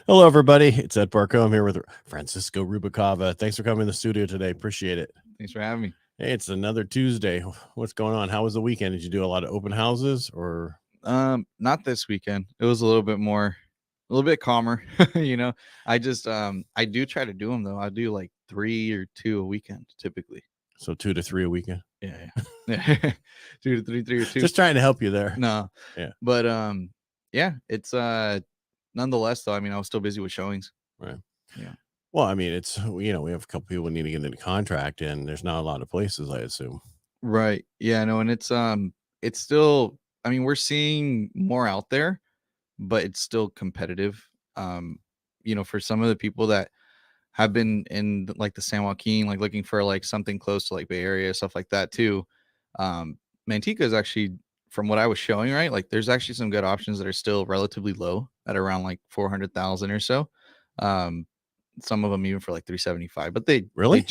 Hello, everybody. It's Ed Parcaut. I'm here with Francisco Ruvalcaba. Thanks for coming to the studio today. Appreciate it. Thanks for having me. Hey, it's another Tuesday. What's going on? How was the weekend? Did you do a lot of open houses or? Not this weekend. It was a little bit calmer. I do try to do them though. I do like 3 or 2 a weekend typically. So 2 to 3 a weekend? Yeah. 2 to 3, 3 or 2. Just trying to help you there. No. Yeah. But yeah, it's nonetheless though. I mean, I was still busy with showings. Right. Yeah. Well, I mean, it's, we have a couple people need to get into contract and there's not a lot of places, I assume. Right. Yeah, no, and it's still, I mean, we're seeing more out there, but it's still competitive. For some of the people that have been in like the San Joaquin, like looking for like something close to like Bay Area, stuff like that too. Manteca is actually, from what I was showing, right? Like there's actually some good options that are still relatively low at around like 400,000 or so. Some of them even for like 375, but Really?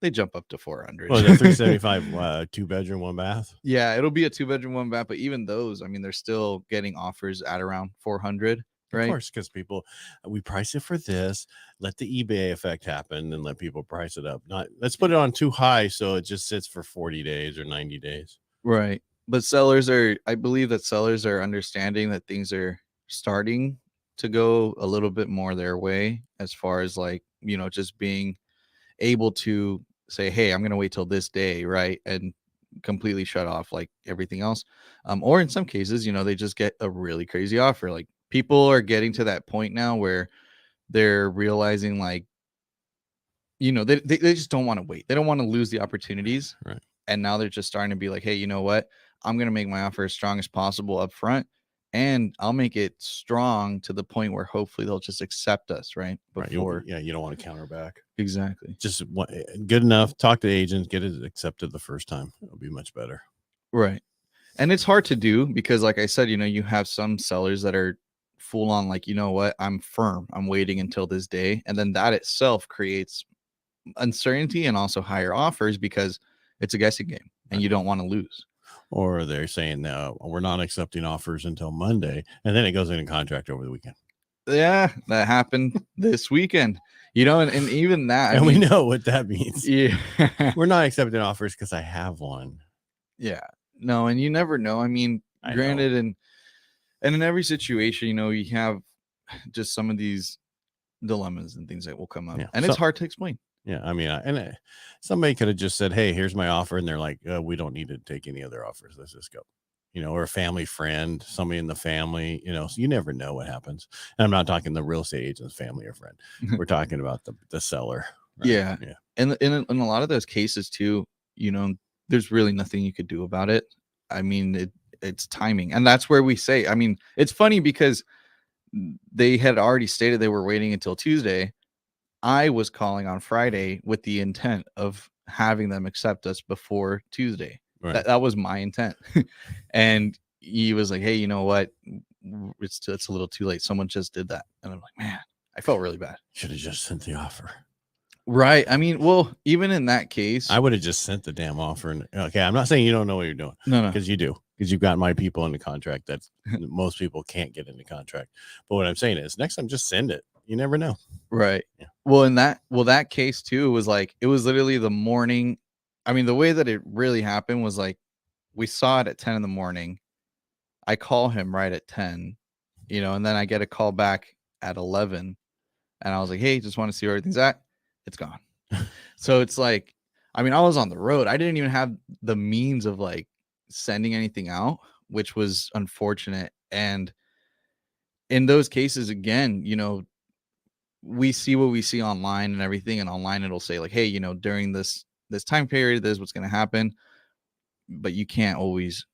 they jump up to 400. Well, the 375, 2-bedroom, 1-bath. Yeah, it'll be a 2-bedroom, 1-bath, but even those, I mean, they're still getting offers at around 400, right? Of course, because people, we price it for this, let the eBay effect happen and let people price it up. Not let's put it on too high so it just sits for 40 days or 90 days. Right. But I believe that sellers are understanding that things are starting to go a little bit more their way as far as like, just being able to say, hey, I'm going to wait till this day, right? And completely shut off like everything else. Or in some cases, they just get a really crazy offer. Like people are getting to that point now where they're realizing like, they just don't want to wait. They don't want to lose the opportunities. Right. And now they're just starting to be like, hey, you know what? I'm going to make my offer as strong as possible up front. And I'll make it strong to the point where hopefully they'll just accept us, right? Before. Right. You don't want to counter back. Exactly. Just good enough. Talk to the agent, get it accepted the first time. It'll be much better. Right. And it's hard to do because, like I said, you have some sellers that are full on like, you know what? I'm firm. I'm waiting until this day. And then that itself creates uncertainty and also higher offers because it's a guessing game and you don't want to lose. Or they're saying, no, we're not accepting offers until Monday. And then it goes into contract over the weekend. Yeah, that happened this weekend, and even that. And we know what that means. Yeah. We're not accepting offers because I have one. Yeah. No, and you never know. I mean, granted, and in every situation, you have just some of these dilemmas and things that will come up. Yeah. And it's hard to explain. Yeah, I mean, somebody could have just said, hey, here's my offer. And they're like, we don't need to take any other offers. Let's just go. Or a family friend, somebody in the family, so you never know what happens. And I'm not talking the real estate agent's family or friend. We're talking about the seller. Right? Yeah. Yeah. And in a lot of those cases too, there's really nothing you could do about it. I mean, it's timing. And that's where we say, I mean, it's funny because they had already stated they were waiting until Tuesday. I was calling on Friday with the intent of having them accept us before Tuesday. Right. That was my intent. And he was like, hey, you know what? It's a little too late. Someone just did that. And I'm like, man, I felt really bad. Should have just sent the offer. Right. I mean, well, even in that case, I would have just sent the damn offer. And okay, I'm not saying you don't know what you're doing. No. Because you do. Because you've got my people into contract that most people can't get into contract. But what I'm saying is next time, just send it. You never know. Right. Yeah. Well, that case too was like, it was literally the morning. I mean, the way that it really happened was like, we saw it at 10 in the morning. I call him right at 10, and then I get a call back at 11. And I was like, hey, just want to see where everything's at. It's gone. So it's like, I mean, I was on the road. I didn't even have the means of like sending anything out, which was unfortunate. And in those cases, again, we see what we see online and everything. And online, it'll say like, hey, during this time period, this is what's going to happen. But you can't always,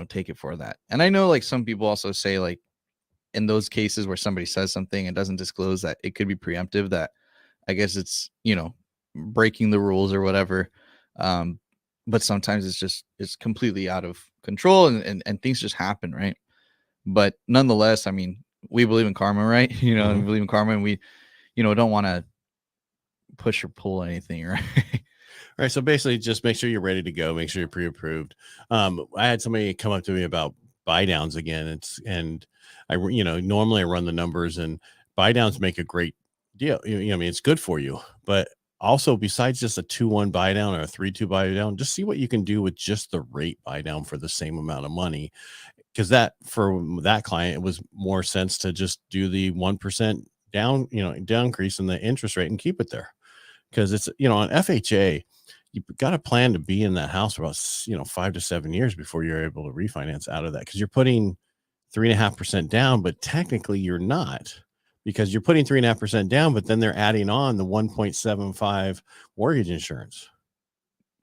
take it for that. And I know like some people also say like in those cases where somebody says something and doesn't disclose that it could be preemptive, that I guess it's, breaking the rules or whatever. But sometimes it's completely out of control and things just happen. Right. But nonetheless, I mean, we believe in karma, right? And we believe in karma and we, don't want to push or pull anything. Right. Right. So basically just make sure you're ready to go. Make sure you're pre-approved. I had somebody come up to me about buy downs again. And I, normally I run the numbers and buy downs make a great deal. I mean, it's good for you, but also besides just a 2-1 buy down or a 3-2 buy down, just see what you can do with just the rate buy down for the same amount of money. Because that for that client, it was more sense to just do the 1% down, downcrease in the interest rate and keep it there. Because it's, on FHA, you got to plan to be in that house for about 5 to 7 years before you're able to refinance out of that, because you're putting 3.5% down, but technically you're not, because you're putting 3.5% down, but then they're adding on the 1.75 mortgage insurance.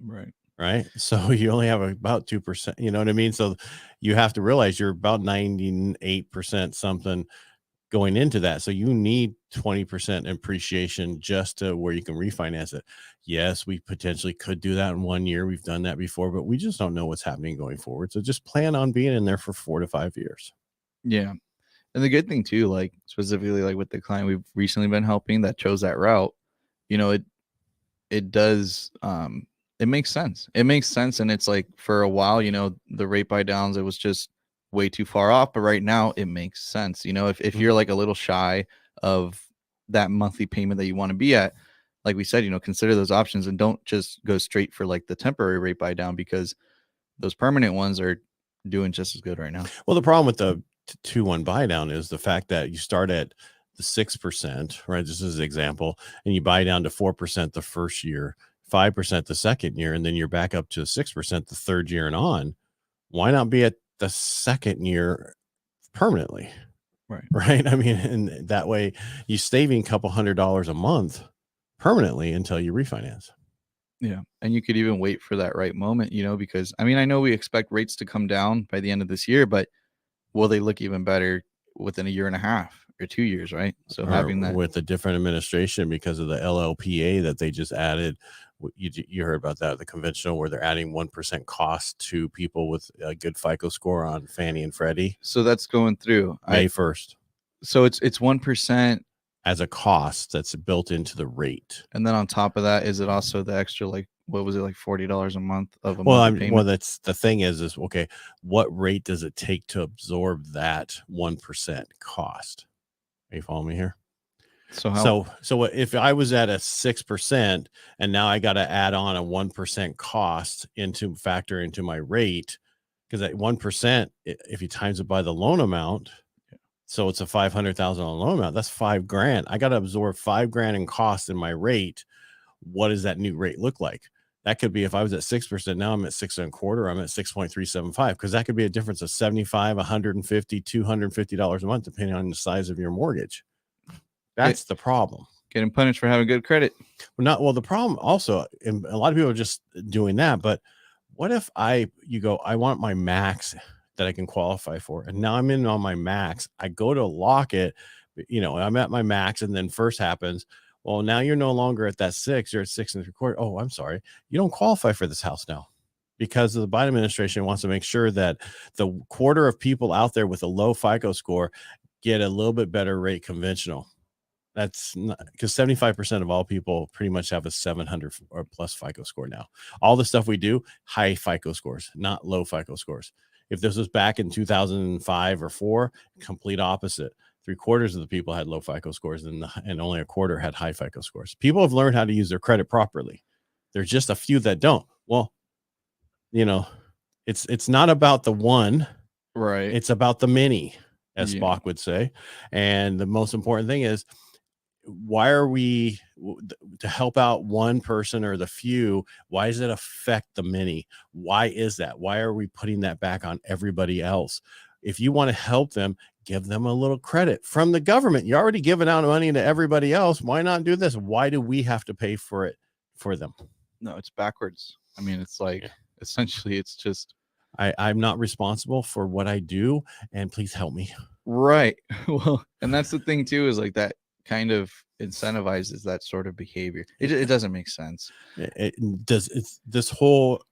Right. So you only have about 2%, you know what I mean? So you have to realize you're about 98% something going into that. So you need 20% appreciation just to where you can refinance it. Yes, we potentially could do that in 1 year. We've done that before, but we just don't know what's happening going forward. So just plan on being in there for 4 to 5 years. Yeah. And the good thing too, like specifically like with the client we've recently been helping that chose that route, it does, it makes sense. It makes sense. And it's like for a while, the rate buy downs, it was just way too far off. But right now it makes sense. If you're like a little shy of that monthly payment that you want to be at, like we said, consider those options and don't just go straight for like the temporary rate buy down, because those permanent ones are doing just as good right now. Well, the problem with the 2-1 buy down is the fact that you start at the 6%, right? Just as an example, and you buy down to 4% the first year, 5% the second year, and then you're back up to 6% the third year and on. Why not be at the second year permanently? Right. I mean, and that way you're saving a couple $100 a month permanently until you refinance. Yeah. And you could even wait for that right moment, because I mean, I know we expect rates to come down by the end of this year, but will they look even better within a year and a half or 2 years, right? So having that with a different administration, because of the LLPA that they just added, you heard about that, the conventional, where they're adding 1% cost to people with a good FICO score on Fannie and Freddie. So that's going through May 1st. So it's 1% as a cost that's built into the rate. And then on top of that, is it also the extra, like, what was it, like $40 a month of a monthly payment? Well, that's the thing is okay, what rate does it take to absorb that 1% cost? Are you following me here? So if I was at a 6% and now I got to add on a 1% cost factor into my rate, because at 1%, if you times it by the loan amount, so it's a $500,000 loan amount, that's $5,000. I got to absorb $5,000 in cost in my rate. What does that new rate look like? That could be, if I was at 6%, now I'm at 6.25%, I'm at 6.375, because that could be a difference of $75, $150, $250 a month, depending on the size of your mortgage. That's the problem. Getting punished for having good credit. The problem also, and a lot of people are just doing that, but what if I want my max that I can qualify for, and now I'm in on my max, I go to lock it, I'm at my max, and then first happens, well, now you're no longer at that 6, you're at 6.75. Oh, I'm sorry, you don't qualify for this house now, because the Biden administration wants to make sure that the quarter of people out there with a low FICO score get a little bit better rate conventional. That's not, because 75% of all people pretty much have a 700 or plus FICO score now. All the stuff we do, high FICO scores, not low FICO scores. If this was back in 2005 or 4, complete opposite. 3/4 of the people had low FICO scores, and only a quarter had high FICO scores. People have learned how to use their credit properly. There's just a few that don't. Well, it's not about the one, right? It's about the many, as Spock would say. And the most important thing is, why are we to help out one person or the few? Why does it affect the many? Why is that? Why are we putting that back on everybody else? If you want to help them, give them a little credit from the government. You're already giving out money to everybody else. Why not do this? Why do we have to pay for it for them? No, it's backwards. I mean, it's like, essentially, it's just, I'm not responsible for what I do, and please help me. Right. Well, and that's the thing too, is like that kind of incentivizes that sort of behavior. It doesn't make sense. It does. It's this whole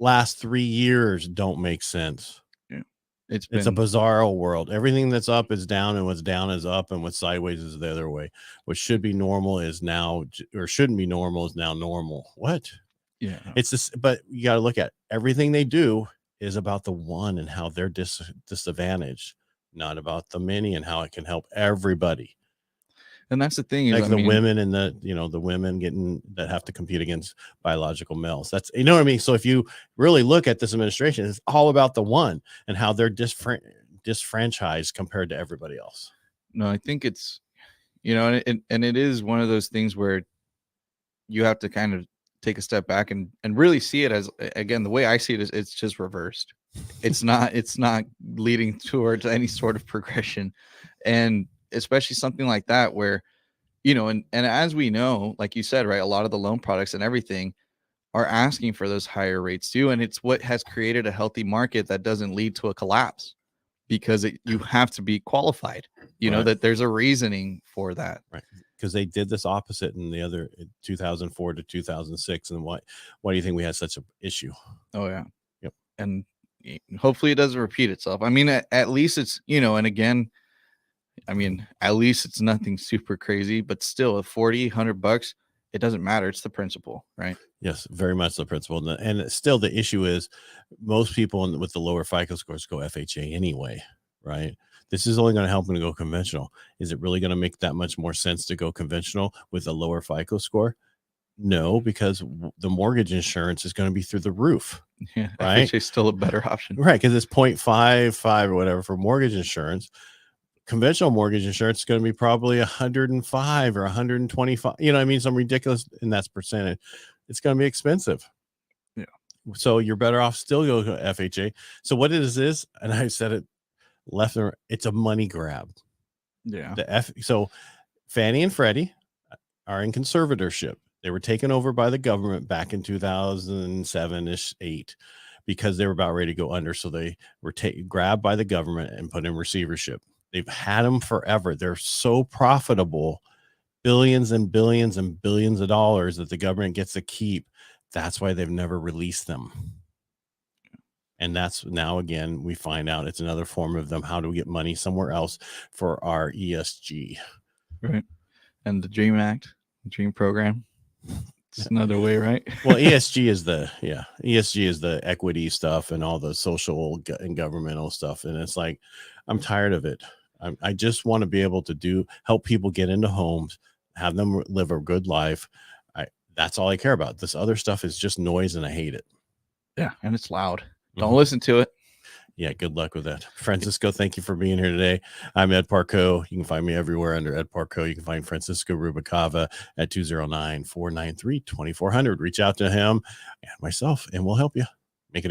last 3 years don't make sense. Yeah. It's a bizarro world. Everything that's up is down, and what's down is up, and what's sideways is the other way. What should be normal is now, or shouldn't be normal is now normal. What? Yeah. It's this, but you got to look at everything they do is about the one and how they're disadvantaged, not about the many and how it can help everybody. And that's the thing is, like I the mean, women and the women that have to compete against biological males. That's, you know what I mean? So if you really look at this administration, it's all about the one and how they're disfranchised compared to everybody else. no, I think it's, and it is one of those things where you have to kind of take a step back and really see it as, again, the way I see it is it's just reversed. It's not leading towards any sort of progression. And especially something like that where, and as we know, like you said, right, a lot of the loan products and everything are asking for those higher rates too. And it's what has created a healthy market that doesn't lead to a collapse, because you have to be qualified, Right. that there's a reasoning for that. Right. Because they did this opposite in the other 2004 to 2006. And why do you think we had such an issue? Oh yeah. Yep. And hopefully it doesn't repeat itself. I mean, at least it's, and again, I mean, at least it's nothing super crazy, but still at $40-$100, it doesn't matter. It's the principle, right? Yes, very much the principle. And still the issue is most people with the lower FICO scores go FHA anyway, right? This is only going to help them to go conventional. Is it really going to make that much more sense to go conventional with a lower FICO score? No, because the mortgage insurance is going to be through the roof. Yeah, right? FHA is still a better option. Right, because it's 0.55 or whatever for mortgage insurance. Conventional mortgage insurance is going to be probably 105 or 125. You know what I mean? Some ridiculous, and that's percentage. It's going to be expensive. Yeah. So you're better off still go to FHA. So what it is, and I said it left and right, it's a money grab. Yeah. So Fannie and Freddie are in conservatorship. They were taken over by the government back in 2007-ish, 8, because they were about ready to go under. So they were grabbed by the government and put in receivership. They've had them forever. They're so profitable, billions and billions and billions of dollars that the government gets to keep. That's why they've never released them. And that's now, again, we find out it's another form of them. How do we get money somewhere else for our ESG? Right. And the DREAM Act, the DREAM program. It's another way, right? Well, ESG is the equity stuff and all the social and governmental stuff. And it's like, I'm tired of it. I just want to be able to help people get into homes, have them live a good life. That's all I care about. This other stuff is just noise, and I hate it. Yeah, and it's loud. Don't listen to it. Yeah, good luck with that. Francisco, thank you for being here today. I'm Ed Parcaut. You can find me everywhere under Ed Parcaut. You can find Francisco Ruvalcaba at 209-493-2400. Reach out to him and myself, and we'll help you. Make it a